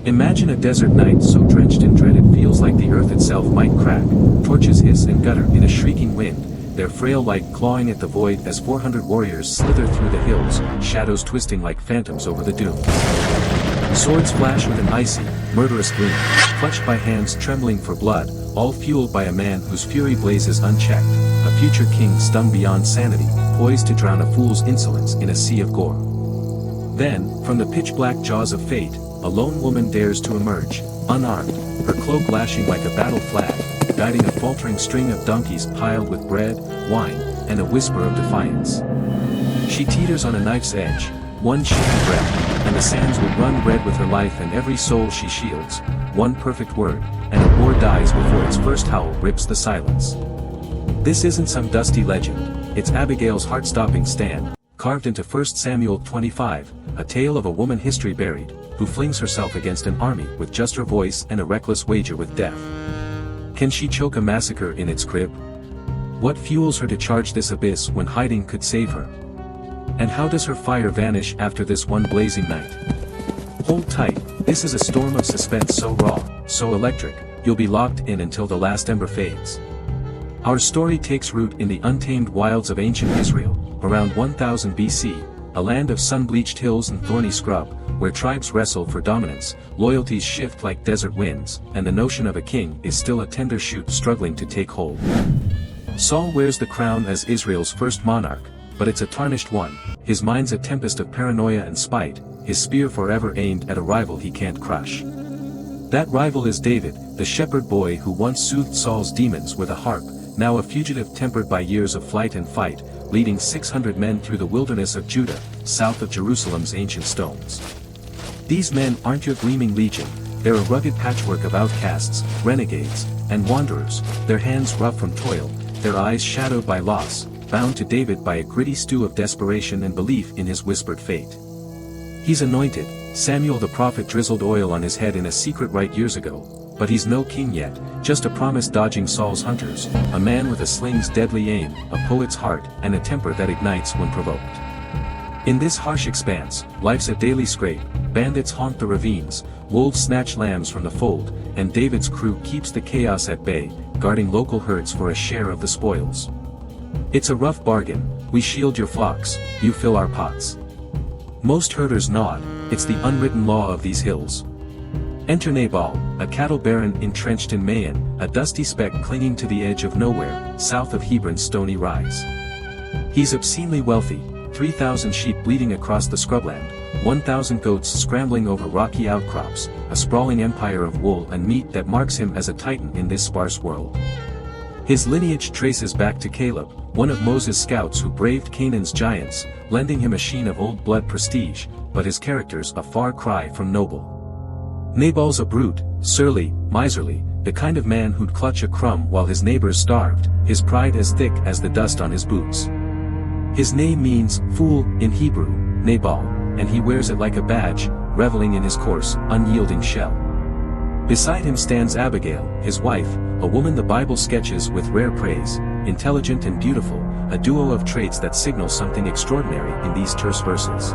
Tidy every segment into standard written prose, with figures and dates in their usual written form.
Imagine a desert night so drenched in dread it feels like the earth itself might crack, torches hiss and gutter in a shrieking wind, their frail light clawing at the void as 400 warriors slither through the hills, shadows twisting like phantoms over the dunes. Swords flash with an icy, murderous gleam, clutched by hands trembling for blood, all fueled by a man whose fury blazes unchecked, a future king stung beyond sanity, poised to drown a fool's insolence in a sea of gore. Then, from the pitch-black jaws of fate, a lone woman dares to emerge, unarmed, her cloak lashing like a battle flag, guiding a faltering string of donkeys piled with bread, wine, and a whisper of defiance. She teeters on a knife's edge, one shaky breath, and the sands will run red with her life and every soul she shields, one perfect word, and a war dies before its first howl rips the silence. This isn't some dusty legend, it's Abigail's heart-stopping stand, carved into 1 Samuel 25, a tale of a woman history buried, who flings herself against an army with just her voice and a reckless wager with death. Can she choke a massacre in its crib? What fuels her to charge this abyss when hiding could save her? And how does her fire vanish after this one blazing night? Hold tight, this is a storm of suspense so raw, so electric, you'll be locked in until the last ember fades. Our story takes root in the untamed wilds of ancient Israel, around 1000 BC, a land of sun-bleached hills and thorny scrub, where tribes wrestle for dominance, loyalties shift like desert winds, and the notion of a king is still a tender shoot struggling to take hold. Saul wears the crown as Israel's first monarch, but it's a tarnished one, his mind's a tempest of paranoia and spite, his spear forever aimed at a rival he can't crush. That rival is David, the shepherd boy who once soothed Saul's demons with a harp, now a fugitive tempered by years of flight and fight, leading 600 men through the wilderness of Judah, south of Jerusalem's ancient stones. These men aren't your gleaming legion, they're a rugged patchwork of outcasts, renegades, and wanderers, their hands rough from toil, their eyes shadowed by loss, bound to David by a gritty stew of desperation and belief in his whispered fate. He's anointed, Samuel the prophet drizzled oil on his head in a secret rite years ago, but he's no king yet, just a promise dodging Saul's hunters, a man with a sling's deadly aim, a poet's heart, and a temper that ignites when provoked. In this harsh expanse, life's a daily scrape, bandits haunt the ravines, wolves snatch lambs from the fold, and David's crew keeps the chaos at bay, guarding local herds for a share of the spoils. It's a rough bargain, we shield your flocks, you fill our pots. Most herders nod, it's the unwritten law of these hills. Enter Nabal, a cattle baron entrenched in Maon, a dusty speck clinging to the edge of nowhere, south of Hebron's stony rise. He's obscenely wealthy, 3,000 sheep bleating across the scrubland, 1,000 goats scrambling over rocky outcrops, a sprawling empire of wool and meat that marks him as a titan in this sparse world. His lineage traces back to Caleb, one of Moses' scouts who braved Canaan's giants, lending him a sheen of old blood prestige, but his character's a far cry from noble. Nabal's a brute, surly, miserly, the kind of man who'd clutch a crumb while his neighbors starved, his pride as thick as the dust on his boots. His name means, fool, in Hebrew, Nabal, and he wears it like a badge, reveling in his coarse, unyielding shell. Beside him stands Abigail, his wife, a woman the Bible sketches with rare praise, intelligent and beautiful, a duo of traits that signal something extraordinary in these terse verses.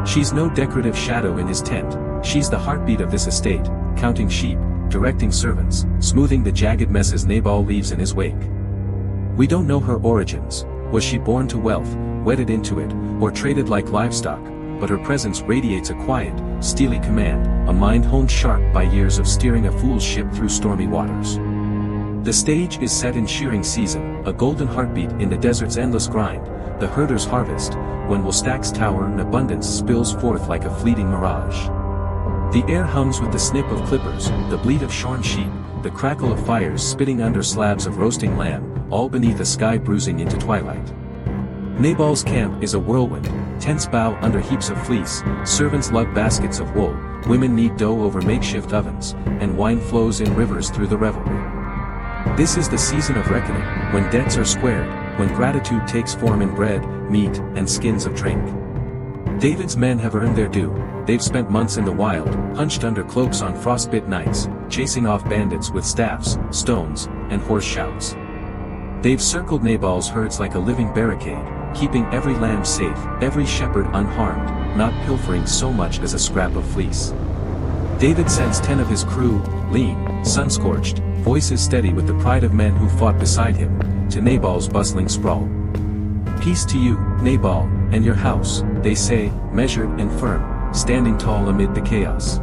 She's no decorative shadow in his tent, she's the heartbeat of this estate, counting sheep, directing servants, smoothing the jagged messes Nabal leaves in his wake. We don't know her origins, was she born to wealth, wedded into it, or traded like livestock, but her presence radiates a quiet, steely command, a mind honed sharp by years of steering a fool's ship through stormy waters. The stage is set in shearing season, a golden heartbeat in the desert's endless grind, the herder's harvest, when woolstacks tower and abundance spills forth like a fleeting mirage. The air hums with the snip of clippers, the bleat of shorn sheep, the crackle of fires spitting under slabs of roasting lamb, all beneath a sky bruising into twilight. Nabal's camp is a whirlwind, tents bow under heaps of fleece, servants lug baskets of wool, women knead dough over makeshift ovens, and wine flows in rivers through the revelry. This is the season of reckoning, when debts are squared, when gratitude takes form in bread, meat, and skins of drink. David's men have earned their due, they've spent months in the wild, hunched under cloaks on frostbit nights, chasing off bandits with staffs, stones, and hoarse shouts. They've circled Nabal's herds like a living barricade, keeping every lamb safe, every shepherd unharmed, not pilfering so much as a scrap of fleece. David sends 10 of his crew, lean, sun-scorched, voices steady with the pride of men who fought beside him, to Nabal's bustling sprawl. Peace to you, Nabal, and your house, they say, measured and firm, standing tall amid the chaos.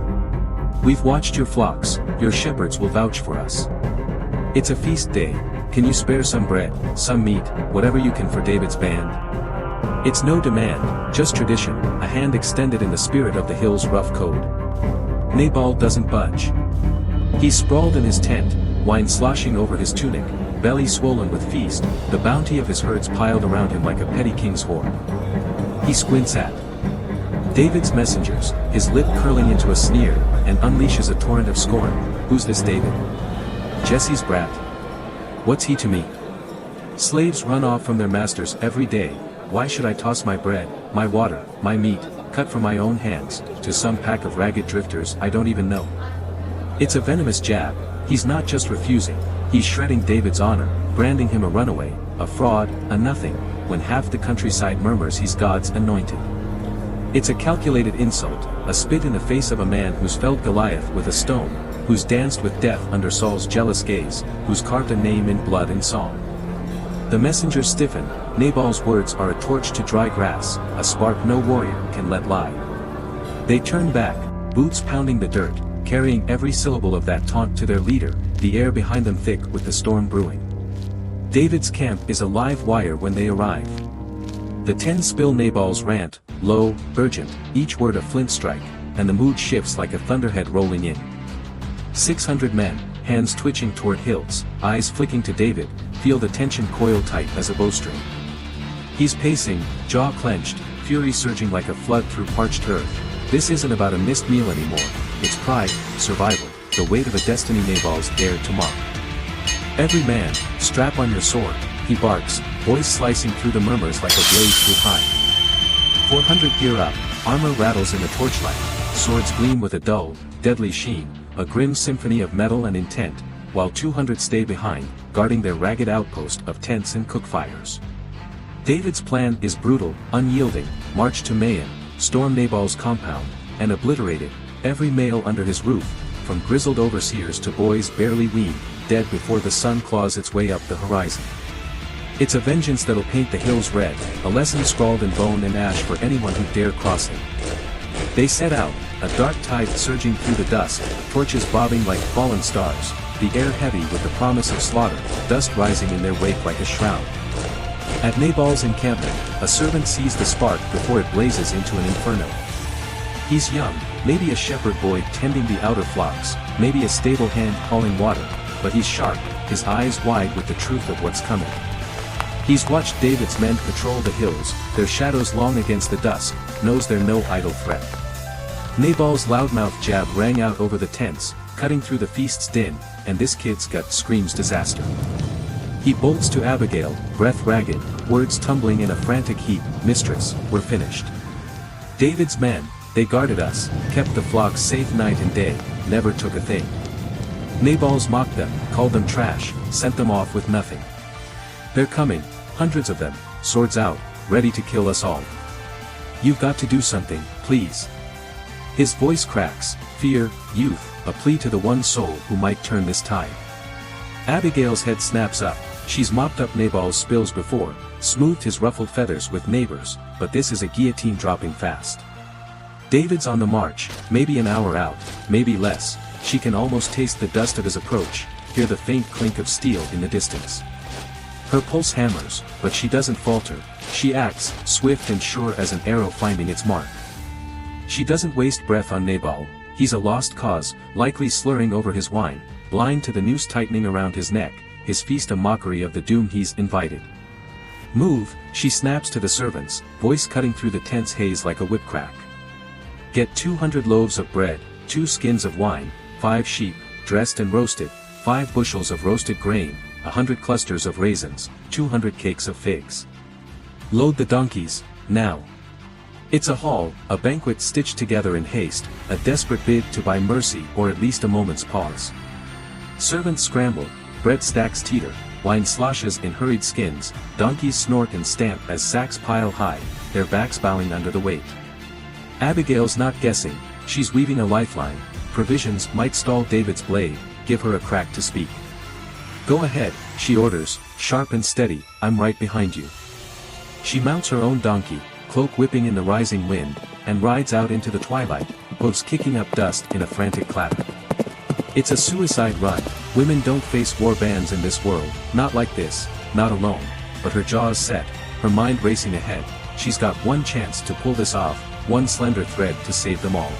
We've watched your flocks, your shepherds will vouch for us. It's a feast day, can you spare some bread, some meat, whatever you can for David's band? It's no demand, just tradition, a hand extended in the spirit of the hill's rough code. Nabal doesn't budge. He's sprawled in his tent, wine sloshing over his tunic, belly swollen with feast, the bounty of his herds piled around him like a petty king's hoard. He squints at David's messengers, his lip curling into a sneer, and unleashes a torrent of scorn. Who's this David? Jesse's brat? What's he to me? Slaves run off from their masters every day. Why should I toss my bread, my water, my meat, cut from my own hands, to some pack of ragged drifters I don't even know? It's a venomous jab. He's not just refusing, he's shredding David's honor, branding him a runaway, a fraud, a nothing, when half the countryside murmurs he's God's anointed. It's a calculated insult, a spit in the face of a man who's felled Goliath with a stone, who's danced with death under Saul's jealous gaze, who's carved a name in blood and song. The messengers stiffen. Nabal's words are a torch to dry grass, a spark no warrior can let lie. They turn back, boots pounding the dirt, carrying every syllable of that taunt to their leader, the air behind them thick with the storm brewing. David's camp is a live wire when they arrive. The 10 spill Nabal's rant, low, urgent, each word a flint strike, and the mood shifts like a thunderhead rolling in. 600 men, hands twitching toward hilts, eyes flicking to David, feel the tension coil tight as a bowstring. He's pacing, jaw clenched, fury surging like a flood through parched earth. This isn't about a missed meal anymore, it's pride, survival, the weight of a destiny Nabal's dared to mock. Every man, strap on your sword, he barks, voice slicing through the murmurs like a blade through hide. 400 gear up, armor rattles in the torchlight, swords gleam with a dull, deadly sheen, a grim symphony of metal and intent, while 200 stay behind, guarding their ragged outpost of tents and cookfires. David's plan is brutal, unyielding, march to Maon, storm Nabal's compound, and obliterate it, every male under his roof, from grizzled overseers to boys barely weaned, dead before the sun claws its way up the horizon. It's a vengeance that'll paint the hills red, a lesson scrawled in bone and ash for anyone who dare cross it. They set out, a dark tide surging through the dusk, torches bobbing like fallen stars, the air heavy with the promise of slaughter, dust rising in their wake like a shroud. At Nabal's encampment, a servant sees the spark before it blazes into an inferno. He's young, maybe a shepherd boy tending the outer flocks, maybe a stable hand hauling water, but he's sharp, his eyes wide with the truth of what's coming. He's watched David's men patrol the hills, their shadows long against the dusk, knows they're no idle threat. Nabal's loudmouth jab rang out over the tents, cutting through the feast's din, and this kid's gut screams disaster. He bolts to Abigail, breath ragged, words tumbling in a frantic heap, "Mistress, we're finished. David's men, they guarded us, kept the flocks safe night and day, never took a thing. Nabal's mocked them, called them trash, sent them off with nothing. They're coming, hundreds of them, swords out, ready to kill us all. You've got to do something, please." His voice cracks, fear, youth, a plea to the one soul who might turn this tide. Abigail's head snaps up, she's mopped up Nabal's spills before, smoothed his ruffled feathers with neighbors, but this is a guillotine dropping fast. David's on the march, maybe an hour out, maybe less, she can almost taste the dust of his approach, hear the faint clink of steel in the distance. Her pulse hammers, but she doesn't falter, she acts, swift and sure as an arrow finding its mark. She doesn't waste breath on Nabal, he's a lost cause, likely slurring over his wine, blind to the noose tightening around his neck, his feast a mockery of the doom he's invited. "Move," she snaps to the servants, voice cutting through the tense haze like a whip crack. "Get 200 loaves of bread, 2 skins of wine, 5 sheep, dressed and roasted, 5 bushels of roasted grain, 100 clusters of raisins, 200 cakes of figs. Load the donkeys, now." It's a haul, a banquet stitched together in haste, a desperate bid to buy mercy or at least a moment's pause. Servants scramble, bread stacks teeter, wine sloshes in hurried skins, donkeys snort and stamp as sacks pile high, their backs bowing under the weight. Abigail's not guessing, she's weaving a lifeline, provisions might stall David's blade, give her a crack to speak. Go ahead, she orders, sharp and steady, I'm right behind you. She mounts her own donkey, cloak whipping in the rising wind, and rides out into the twilight, hooves kicking up dust in a frantic clatter. It's a suicide run. Women don't face war bands in this world, not like this, not alone, but her jaws set, her mind racing ahead. She's got one chance to pull this off, one slender thread to save them all.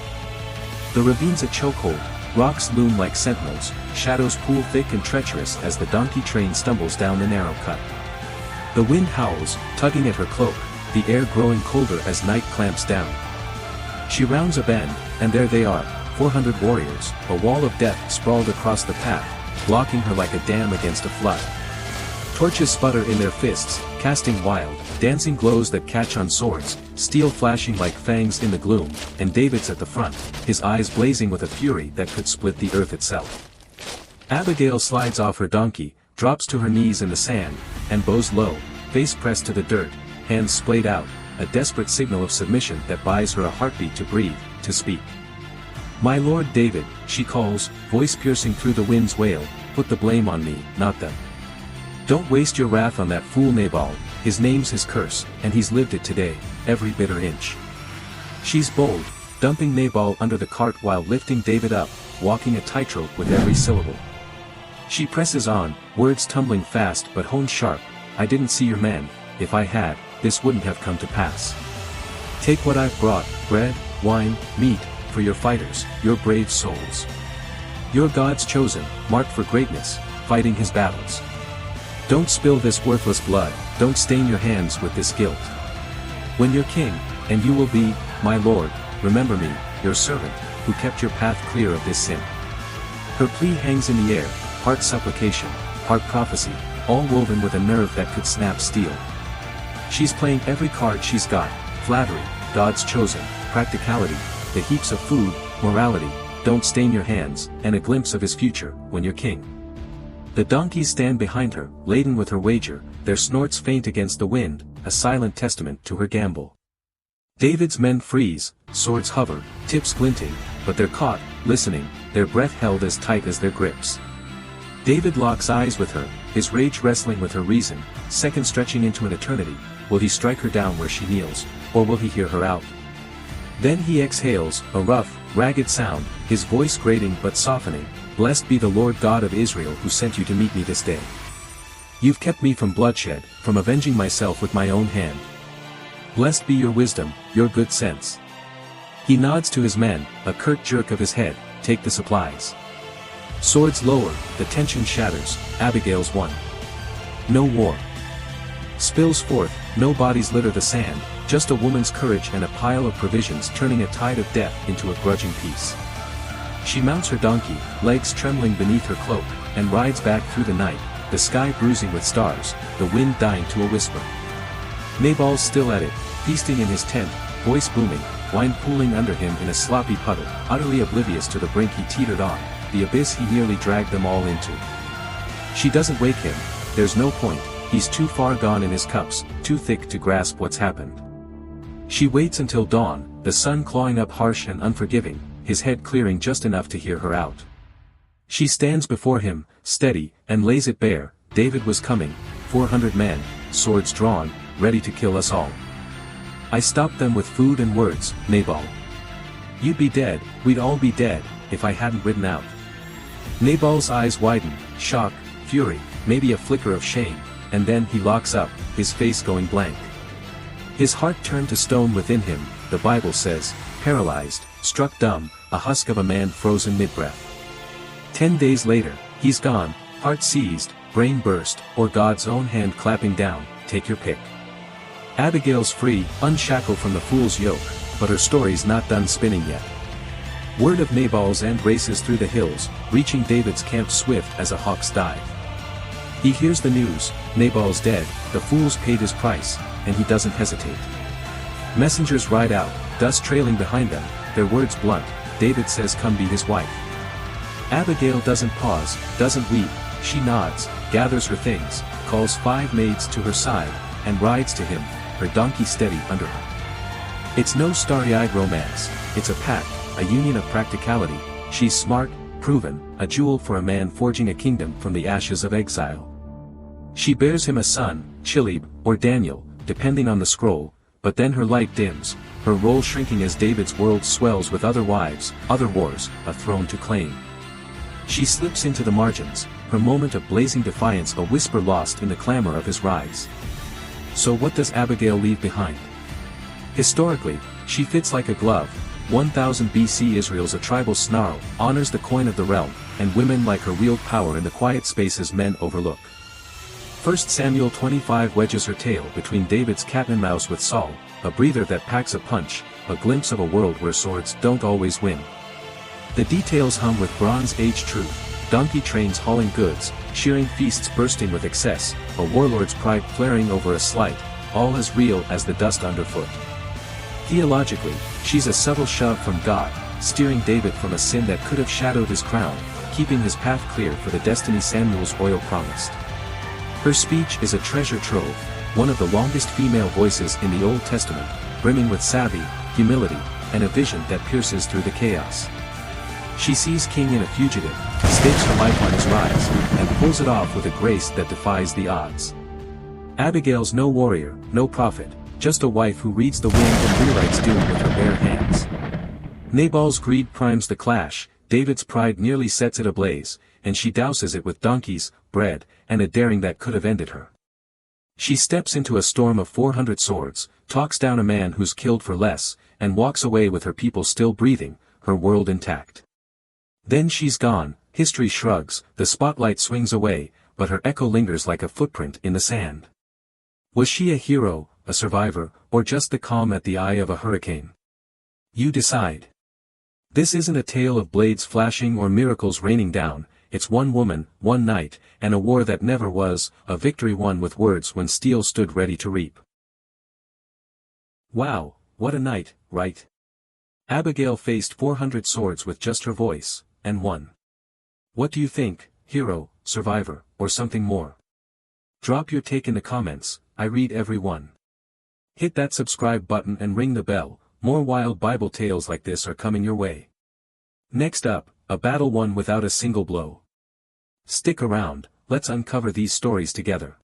The ravine's a chokehold, rocks loom like sentinels, shadows pool thick and treacherous as the donkey train stumbles down the narrow cut. The wind howls, tugging at her cloak, the air growing colder as night clamps down. She rounds a bend, and there they are, 400 warriors, a wall of death sprawled across the path, blocking her like a dam against a flood. Torches sputter in their fists, casting wild, dancing glows that catch on swords, steel flashing like fangs in the gloom, and David's at the front, his eyes blazing with a fury that could split the earth itself. Abigail slides off her donkey, drops to her knees in the sand, and bows low, face pressed to the dirt, hands splayed out, a desperate signal of submission that buys her a heartbeat to breathe, to speak. My lord David, she calls, voice piercing through the wind's wail, put the blame on me, not them. Don't waste your wrath on that fool Nabal, his name's his curse, and he's lived it today, every bitter inch. She's bold, dumping Nabal under the cart while lifting David up, walking a tightrope with every syllable. She presses on, words tumbling fast but honed sharp, I didn't see your men, if I had, this wouldn't have come to pass. Take what I've brought, bread, wine, meat, for your fighters, your brave souls. You're God's chosen, marked for greatness, fighting his battles. Don't spill this worthless blood, don't stain your hands with this guilt. When you're king, and you will be, my lord, remember me, your servant, who kept your path clear of this sin. Her plea hangs in the air, part supplication, part prophecy, all woven with a nerve that could snap steel. She's playing every card she's got, flattery, God's chosen, practicality, the heaps of food, morality, don't stain your hands, and a glimpse of his future, when you're king. The donkeys stand behind her, laden with her wager, their snorts faint against the wind, a silent testament to her gamble. David's men freeze, swords hover, tips glinting, but they're caught, listening, their breath held as tight as their grips. David locks eyes with her, his rage wrestling with her reason, seconds stretching into an eternity. Will he strike her down where she kneels, or will he hear her out? Then he exhales, a rough, ragged sound, his voice grating but softening, Blessed be the Lord God of Israel who sent you to meet me this day. You've kept me from bloodshed, from avenging myself with my own hand. Blessed be your wisdom, your good sense. He nods to his men, a curt jerk of his head, take the supplies. Swords lower, the tension shatters, Abigail's won. No war. Spills forth, no bodies litter the sand, just a woman's courage and a pile of provisions turning a tide of death into a grudging peace. She mounts her donkey, legs trembling beneath her cloak, and rides back through the night, the sky bruising with stars, the wind dying to a whisper. Nabal's still at it, feasting in his tent, voice booming, wine pooling under him in a sloppy puddle, utterly oblivious to the brink he teetered on, the abyss he nearly dragged them all into. She doesn't wake him, there's no point, he's too far gone in his cups, too thick to grasp what's happened. She waits until dawn, the sun clawing up harsh and unforgiving, his head clearing just enough to hear her out. She stands before him, steady, and lays it bare, David was coming, 400 men, swords drawn, ready to kill us all. I stopped them with food and words, Nabal. You'd be dead, we'd all be dead, if I hadn't ridden out. Nabal's eyes widen, shock, fury, maybe a flicker of shame, and then he locks up, his face going blank. His heart turned to stone within him, the Bible says, paralyzed, struck dumb, a husk of a man frozen mid-breath. 10 days later, he's gone, heart seized, brain burst, or God's own hand clapping down, take your pick. Abigail's free, unshackled from the fool's yoke, but her story's not done spinning yet. Word of Nabal's end races through the hills, reaching David's camp swift as a hawk's dive. He hears the news, Nabal's dead, the fool's paid his price, and he doesn't hesitate. Messengers ride out, dust trailing behind them, their words blunt, David says come be his wife. Abigail doesn't pause, doesn't weep, she nods, gathers her things, calls 5 maids to her side, and rides to him, her donkey steady under her. It's no starry-eyed romance, it's a pact, a union of practicality, She's smart, proven, a jewel for a man forging a kingdom from the ashes of exile. She bears him a son, Chilib, or Daniel, depending on the scroll, but then her light dims, her role shrinking as David's world swells with other wives, other wars, a throne to claim. She slips into the margins, her moment of blazing defiance a whisper lost in the clamor of his rise. So what does Abigail leave behind? Historically, she fits like a glove. 1000 BC Israel's a tribal snarl, honors the coin of the realm, and women like her wield power in the quiet spaces men overlook. 1 Samuel 25 wedges her tail between David's cat and mouse with Saul, a breather that packs a punch, a glimpse of a world where swords don't always win. The details hum with Bronze Age truth, donkey trains hauling goods, shearing feasts bursting with excess, a warlord's pride flaring over a slight, all as real as the dust underfoot. Theologically, she's a subtle shove from God, steering David from a sin that could have shadowed his crown, keeping his path clear for the destiny Samuel's oil promised. Her speech is a treasure trove, one of the longest female voices in the Old Testament, brimming with savvy, humility, and a vision that pierces through the chaos. She sees king in a fugitive, stakes her life on his rise, and pulls it off with a grace that defies the odds. Abigail's no warrior, no prophet, just a wife who reads the wind and rewrites doom with her bare hands. Nabal's greed primes the clash, David's pride nearly sets it ablaze, and she douses it with donkeys, bread, and a daring that could have ended her. She steps into a storm of 400 swords, talks down a man who's killed for less, and walks away with her people still breathing, her world intact. Then she's gone, history shrugs, the spotlight swings away, but her echo lingers like a footprint in the sand. Was she a hero, a survivor, or just the calm at the eye of a hurricane? You decide. This isn't a tale of blades flashing or miracles raining down, it's one woman, one night, and a war that never was, a victory won with words when steel stood ready to reap. Wow, what a night, right? Abigail faced 400 swords with just her voice, and won. What do you think, hero, survivor, or something more? Drop your take in the comments, I read every one. Hit that subscribe button and ring the bell, more wild Bible tales like this are coming your way. Next up, a battle won without a single blow. Stick around, let's uncover these stories together.